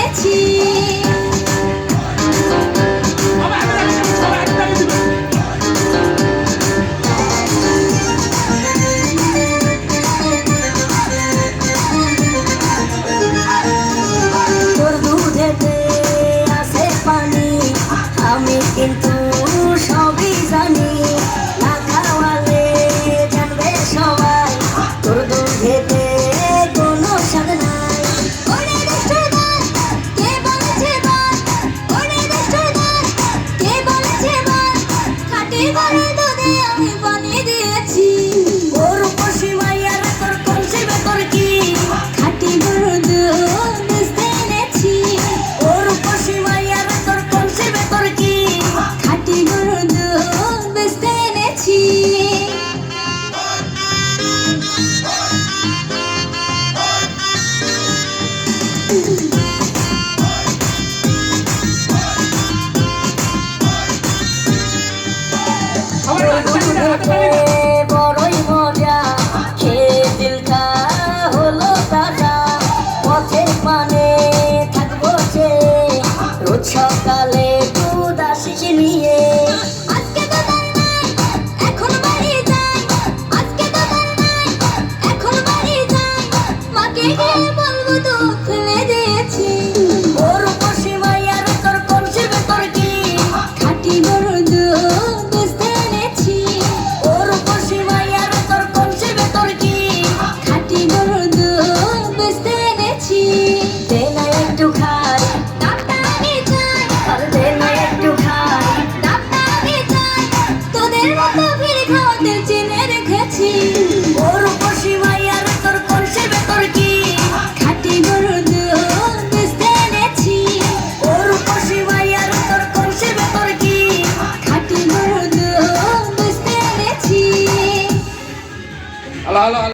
এনেছি। তোর দুধেতে আছে পানি, আমি কিন্তু সবই জানি। না খাওয়ালে জানবে সবাই তোর দুধেতে কোনো স্বাদ নাই। ওরে দুষ্টুর দল, কে বলেছে বল? ওরে দুষ্টুর দল, কে বলেছে বল? খাঁটি গরুর দুধে আমি পানি দিয়েছি। ওর উপসী মাইয়ার তোর কলসিবে তোর কি? খাঁটি গরুর দুধ বেচতে এনেছি। ওর উপসী মাইয়ার তোর কলসিবে তোর কি? খাঁটি গরুর দুধ বেচতে এনেছি। বড়ই মজা, খেয়ে দিলটা হলো তাজা। পথের পানে থাকবো যে রোজ সকালে দুধ আসিস নিয়ে। আজকে তো দান নাই, এখন বাড়ি যাই। আজকে তো দান নাই, এখন বাড়ি যাই। মাকে গিয়ে বলবো দুধ ফেলে দিয়েছি। ওর উপসী মাইয়ার তোর কলসিবে তোর কি? খাঁটি গরুর দুধ বেচতে এনেছি। ওর উপসী মাইয়ার তোর কলসিবে তোর কি? খাঁটি গরুর দুধ বেচতে এনেছি। দে না একটু খাই, দামটা আমি চাই। আর দে না একটু খাই, দামটা আমি চাই। তোদের মতো ভিড় খাওয়াতে চিনে রেখেছি। ওর উপসী মাইয়ার তোর কলসিবে তোর কি? খাঁটি গরুর দুধ বেচতে এনেছি। ওর উপসী মাইয়ার তোর কলসিবে তোর কি? খাঁটি গরুর দুধ বেচতে এনেছি। Hello hello hello.